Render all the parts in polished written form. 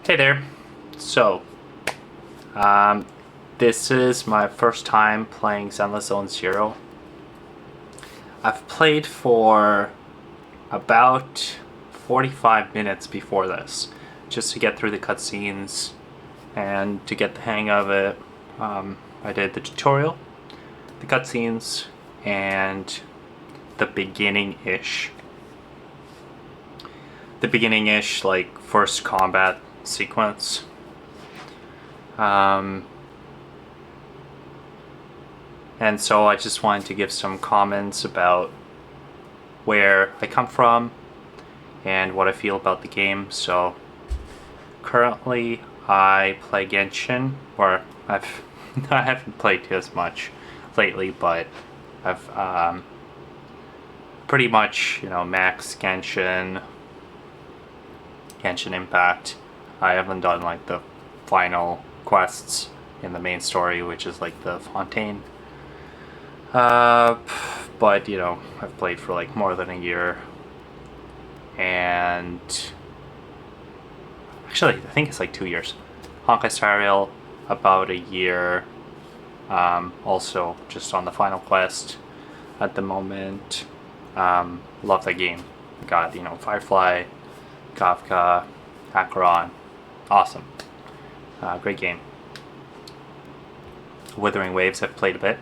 Hey there. So, um, this is my first time playing Zenless Zone Zero. I've played for about 45 minutes before this, just to get through the cutscenes and to get the hang of it. I did the tutorial, the cutscenes, and the beginning-ish. Like, first combat sequence. And so I just wanted to give some comments about where I come from and what I feel about the game. So currently I play Genshin, or I haven't played as much lately, but I've pretty much, max Genshin Impact. I haven't done like the final quests in the main story, which is like the Fontaine. But I've played for like more than a year, and actually I think it's like 2 years. Honkai Star Rail about a year. Also just on the final quest at the moment. Love that game. Got Firefly, Kafka, Acheron. Awesome. Great game. Wuthering Waves I've played a bit.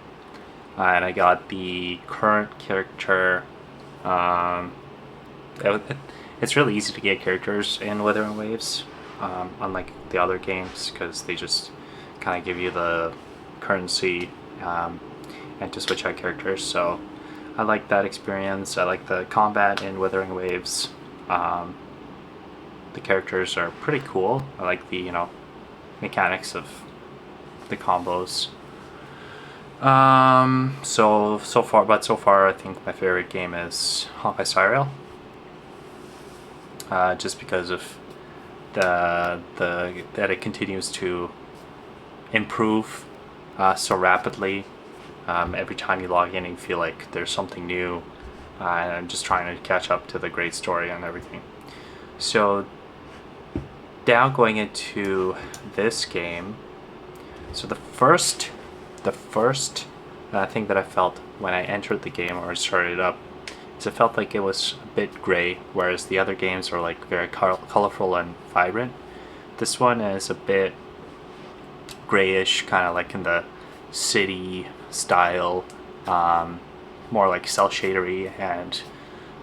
And I got the current character. It's really easy to get characters in Wuthering Waves, unlike the other games, because they just kind of give you the currency and to switch out characters. So I like that experience. I like the combat in Wuthering Waves. The characters are pretty cool. I like the mechanics of the combos. So far I think my favorite game is Honkai Star Rail. Just because of that it continues to improve so rapidly. Every time you log in, you feel like there's something new, and I'm just trying to catch up to the great story and everything. So now going into this game, so the first thing that I felt when I entered the game or started up is it felt like it was a bit gray, whereas the other games were like very colorful and vibrant. This one is a bit grayish, kind of like in the city style, more like cel shadery, and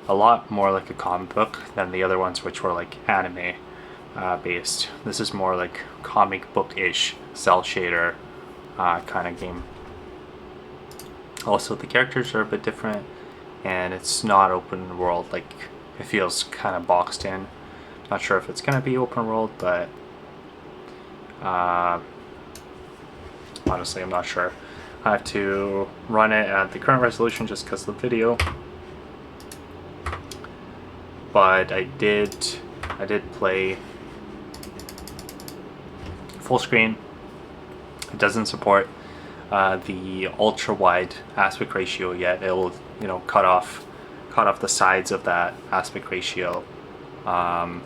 a lot more like a comic book than the other ones, which were like anime based. This is more like comic book-ish cel shader kind of game. Also, the characters are a bit different, and it's not open world. Like, it feels kind of boxed in. Not sure if it's gonna be open world, but honestly I'm not sure. I have to run it at the current resolution just because of the video, but I did play full screen. It doesn't support the ultra wide aspect ratio yet. It will cut off the sides of that aspect ratio, so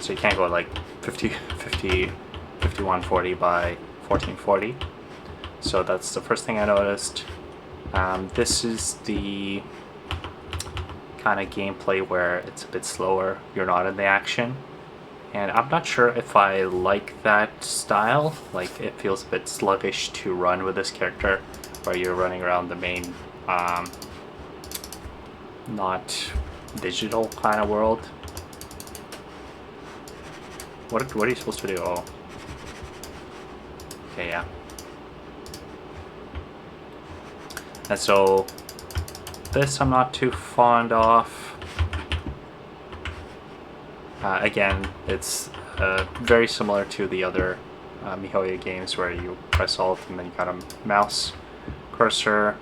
you can't go like 5140 by 1440. So that's the first thing I noticed. This is the kind of gameplay where it's a bit slower. You're not in the action, and I'm not sure if I like that style. Like, it feels a bit sluggish to run with this character, where you're running around the main not digital kind of world. What are you supposed to do? Oh, okay, yeah. And so this I'm not too fond of. Again, it's very similar to the other MiHoYo games, where you press Alt and then you got a mouse cursor.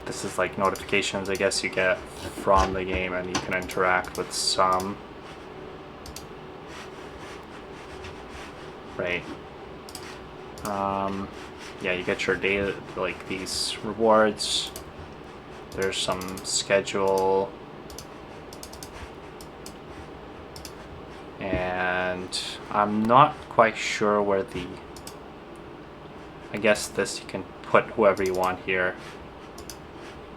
This is like notifications, I guess, you get from the game, and you can interact with some. Right. Yeah, you get your daily, like these rewards. There's some schedule And I'm not quite sure where the... I guess this you can put whoever you want here.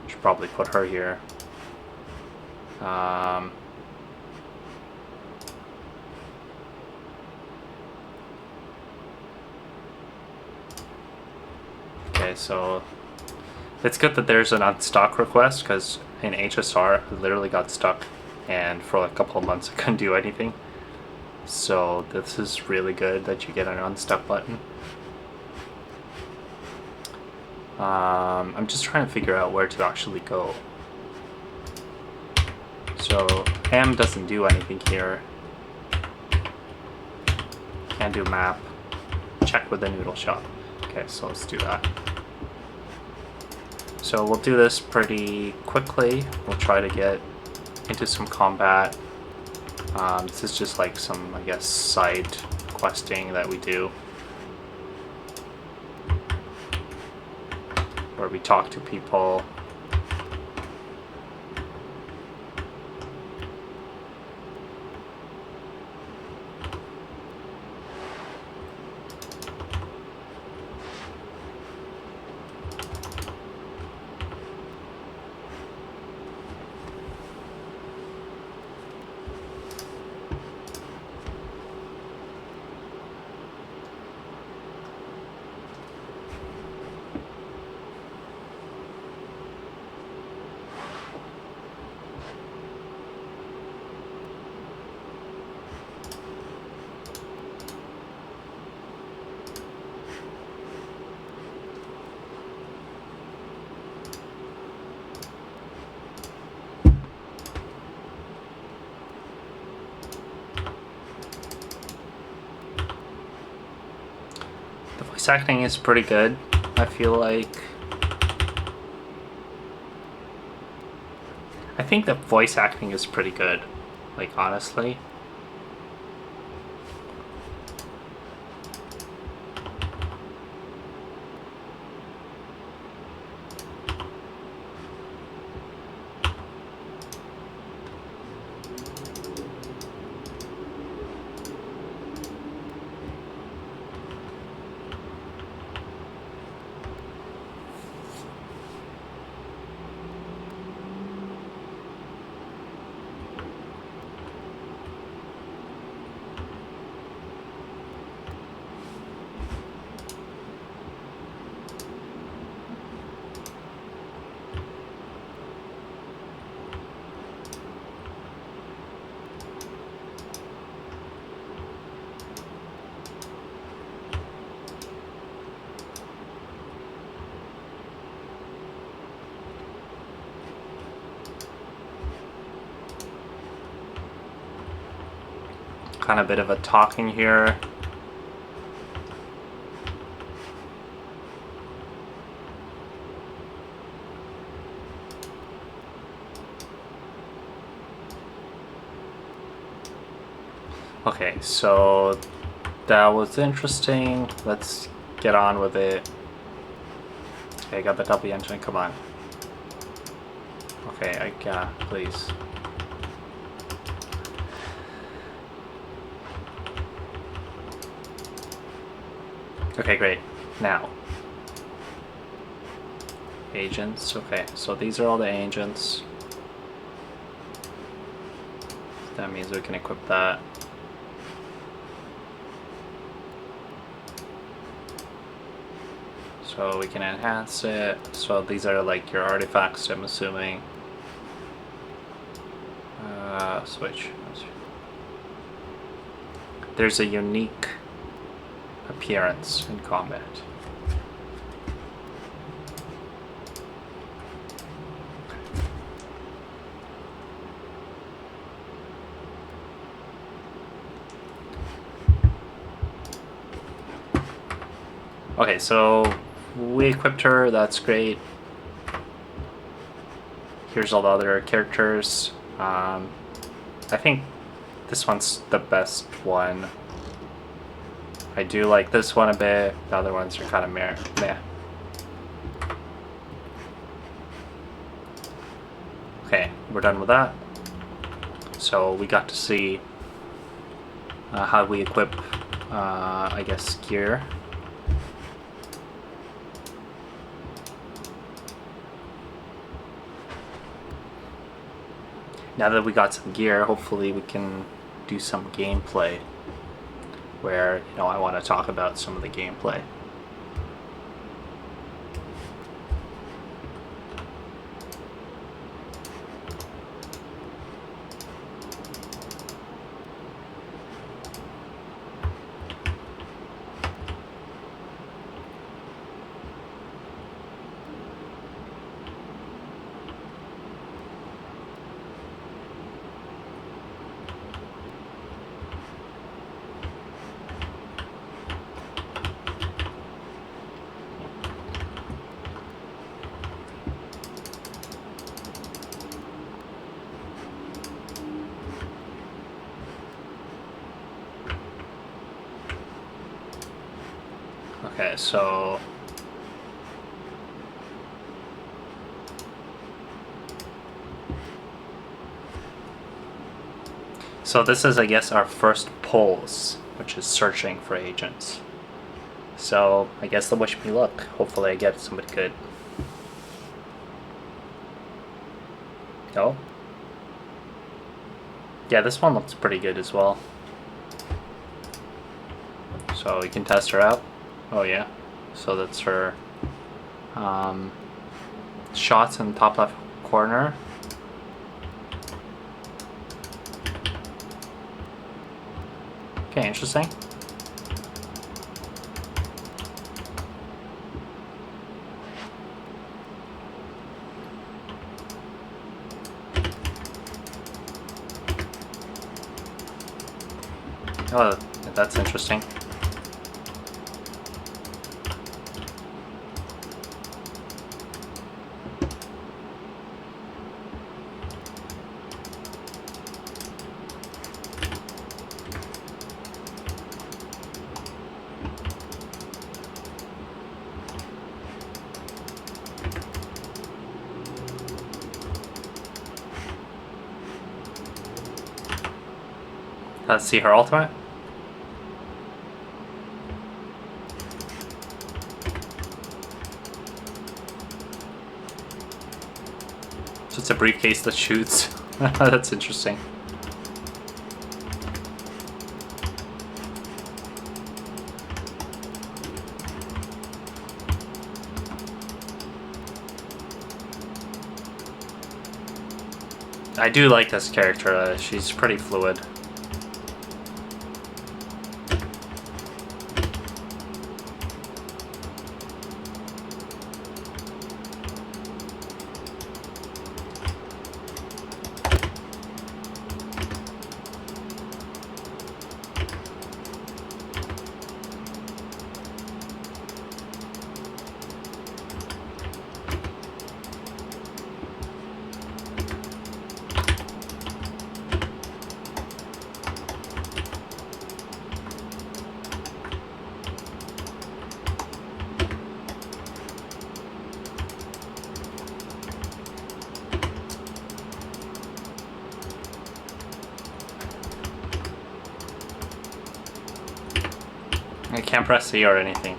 Should probably put her here. Okay, so it's good that there's an unstock request, because in HSR I literally got stuck and for like a couple of months I couldn't do anything. So this is really good that you get an unstuck button. I'm just trying to figure out where to actually go. So M doesn't do anything here. Can't do map. Check with the noodle shop. Okay, so let's do that. So we'll do this pretty quickly. We'll try to get into some combat. This is just like some, I guess, side questing that we do, where we talk to people. The voice acting is pretty good, I feel like. I think the voice acting is pretty good, like, honestly. Kind of a bit of a talking here. Okay, so that was interesting. Let's get on with it. Okay, got the W engine, come on. Okay, please. Okay, great. Now, agents. Okay, so these are all the agents. That means we can equip that. So we can enhance it. So these are like your artifacts, I'm assuming. Switch. There's a unique appearance in combat. Okay, so we equipped her, that's great. Here's all the other characters. I think this one's the best one. I do like this one a bit, the other ones are kind of meh. Okay, we're done with that. So we got to see how we equip, I guess, gear. Now that we got some gear, hopefully we can do some gameplay where, you know, I want to talk about some of the gameplay. Okay, so this is, I guess, our first pulse, which is searching for agents. So I guess they'll wish me luck. Hopefully I get somebody good. Oh? Yeah, this one looks pretty good as well. So we can test her out. Oh yeah. So that's her shots in the top left corner. Okay, interesting. Oh, that's interesting. Let's see her ultimate. So it's a briefcase that shoots. That's interesting. I do like this character. She's pretty fluid. I can't press C or anything.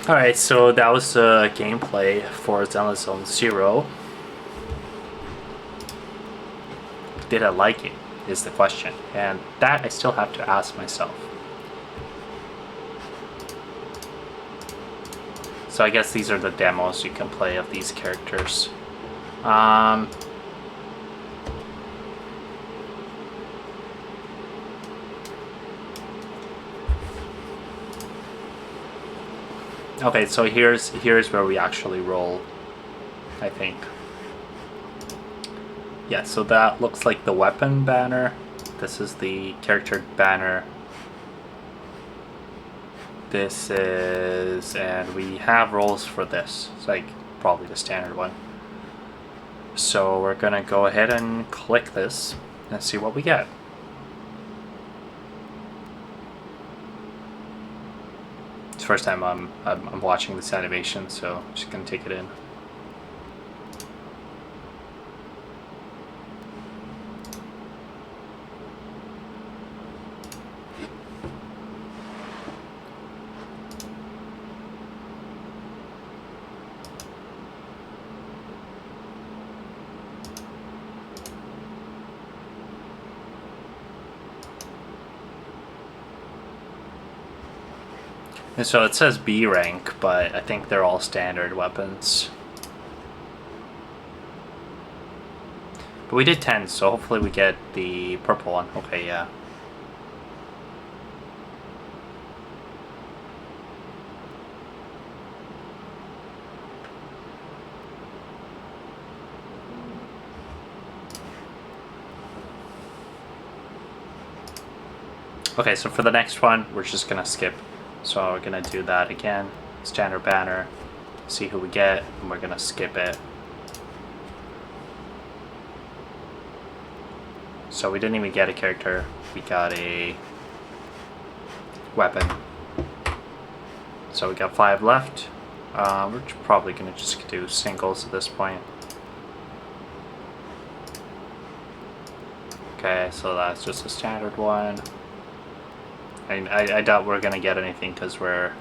Alright, so that was the gameplay for Zenless Zone 0. Did I like it, is the question. And that I still have to ask myself. So I guess these are the demos you can play of these characters. Okay, so here's where we actually roll, I think. Yeah, so that looks like the weapon banner. This is the character banner. This is, and we have rolls for this. It's like probably the standard one. So we're gonna go ahead and click this and see what we get. It's the first time I'm watching this animation, so I'm just gonna take it in. And so it says B rank, but I think they're all standard weapons. But we did 10, so hopefully we get the purple one. Okay, yeah. Okay, so for the next one, we're just gonna skip. So we're gonna do that again. Standard banner, see who we get, and we're gonna skip it. So we didn't even get a character, we got a weapon. So we got 5 left. We're probably gonna just do singles at this point. Okay, so that's just a standard one. I doubt we're gonna get anything because we're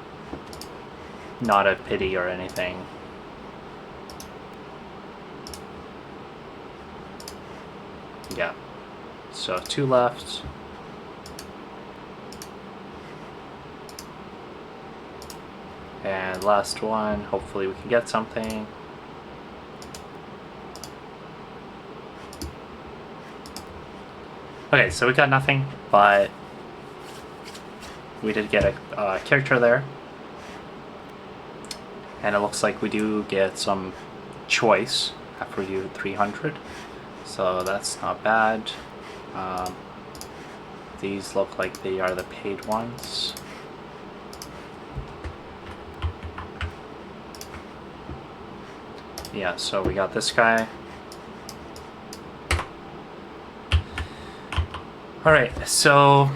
not a pity or anything. Yeah. So 2 left. And last one, hopefully we can get something. Okay, so we got nothing, but we did get a character there. And it looks like we do get some choice after we do 300. So that's not bad. These look like they are the paid ones. Yeah, so we got this guy. Alright, so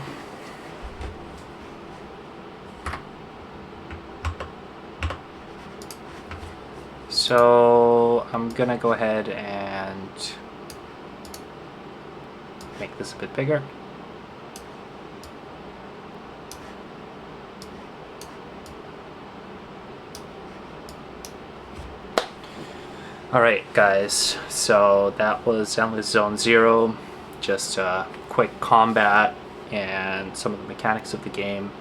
I'm gonna go ahead and make this a bit bigger. Alright guys, so that was Zenless Zone 0, just quick combat and some of the mechanics of the game.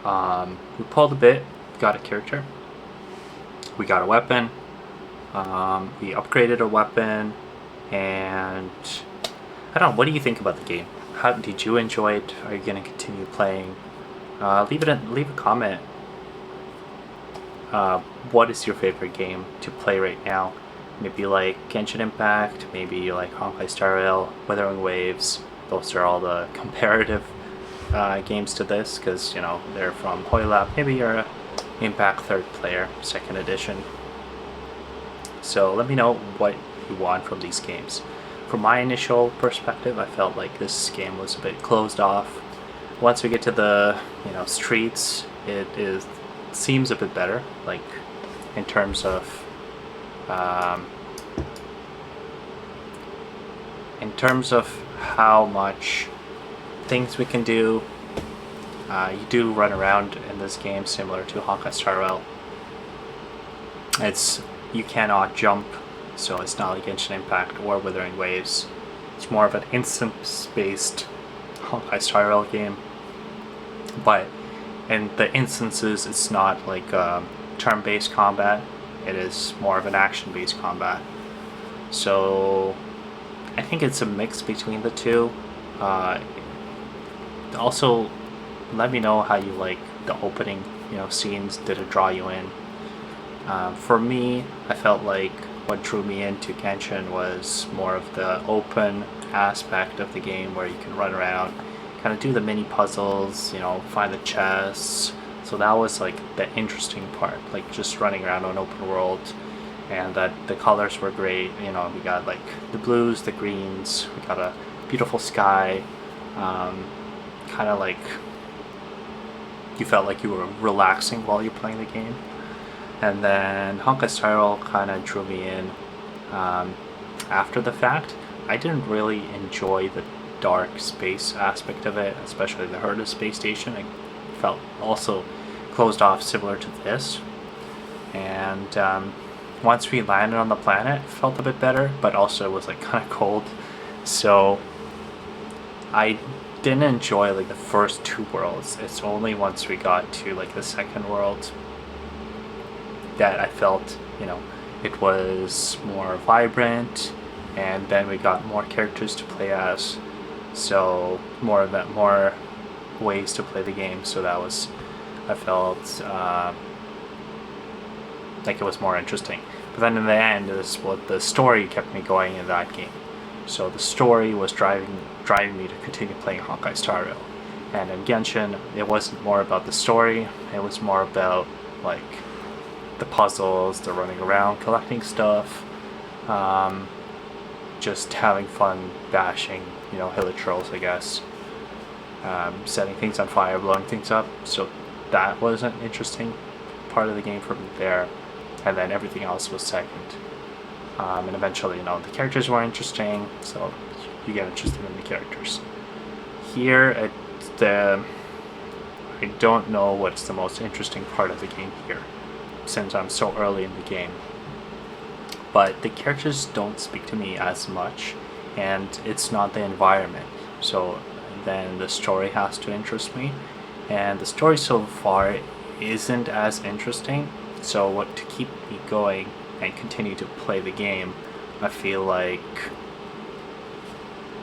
We pulled a bit, got a character, we got a weapon, we upgraded a weapon, and I don't know, what do you think about the game? How did you enjoy it? Are you going to continue playing? Leave a comment. What is your favorite game to play right now? Maybe like Genshin Impact, maybe you like Honkai Star Rail, Wuthering Waves. Those are all the comparative games to this, because you know they're from Hoylab. Maybe you're a Impact 3rd player, 2nd edition. So let me know what you want from these games. From my initial perspective, I felt like this game was a bit closed off. Once we get to the streets, it seems a bit better, like in terms of how much things we can do. You do run around in this game similar to Honkai Star Rail. You cannot jump, so it's not like Genshin Impact or Wuthering Waves. It's more of an instance-based Honkai Star Rail game. But in the instances, it's not like turn-based combat. It is more of an action-based combat. So I think it's a mix between the two. Also, let me know how you like the opening scenes did it draw you in? For me, I felt like what drew me into Genshin was more of the open aspect of the game where you can run around, kind of do the mini puzzles, find the chests. So that was like the interesting part, like just running around on open world, and that the colors were great. We got like the blues, the greens, we got a beautiful sky, kind of like you felt like you were relaxing while you're playing the game. And then Honkai Star Rail kind of drew me in after the fact. I didn't really enjoy the dark space aspect of it, especially the Herta space station. It felt also closed off, similar to this. And once we landed on the planet, it felt a bit better, but also it was like kind of cold. So I didn't enjoy like the first two worlds. It's only once we got to like the second world that I felt, it was more vibrant, and then we got more characters to play as, so more ways to play the game. So I felt like it was more interesting. But then in the end, the story kept me going in that game. So the story was driving me to continue playing Honkai Star Rail. And in Genshin, it wasn't more about the story. It was more about like the puzzles, the running around, collecting stuff, just having fun bashing, hilichurls, I guess, setting things on fire, blowing things up. So that was an interesting part of the game for me there, and then everything else was second. And eventually, the characters were interesting, so you get interested in the characters. Here, I don't know what's the most interesting part of the game here, since I'm so early in the game. But the characters don't speak to me as much, and it's not the environment. So then the story has to interest me, and the story so far isn't as interesting. So to keep me going and continue to play the game, I feel like,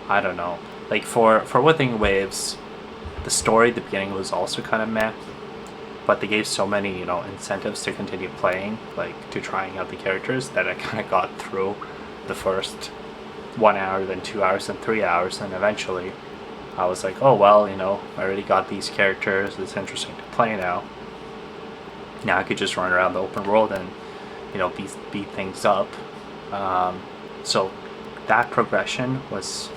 I don't know, like for Withing Waves, the story at the beginning was also kind of meh, but they gave so many incentives to continue playing, like to trying out the characters, that I kind of got through the first 1 hour, then 2 hours, and 3 hours, and eventually I was like, oh well, I already got these characters, it's interesting to play now. Now I could just run around the open world and beat things up. So that progression was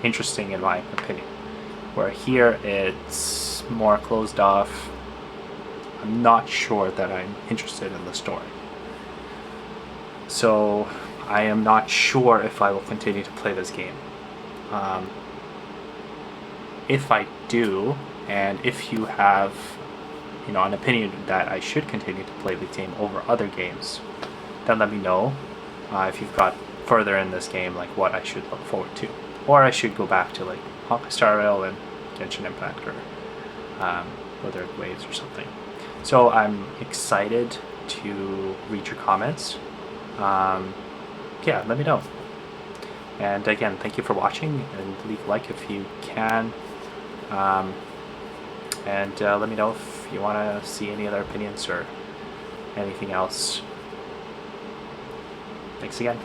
interesting in my opinion. Where here it's more closed off. I'm not sure that I'm interested in the story. So I am not sure if I will continue to play this game. If I do, and if you have an opinion that I should continue to play the game over other games, then let me know. If you've got further in this game, like what I should look forward to, or I should go back to like Honkai Star Rail and Genshin Impact, or Wither Waves or something. So I'm excited to read your comments. Yeah, let me know. And again, thank you for watching, and leave a like if you can. And let me know if you want to see any other opinions or anything else. Thanks again.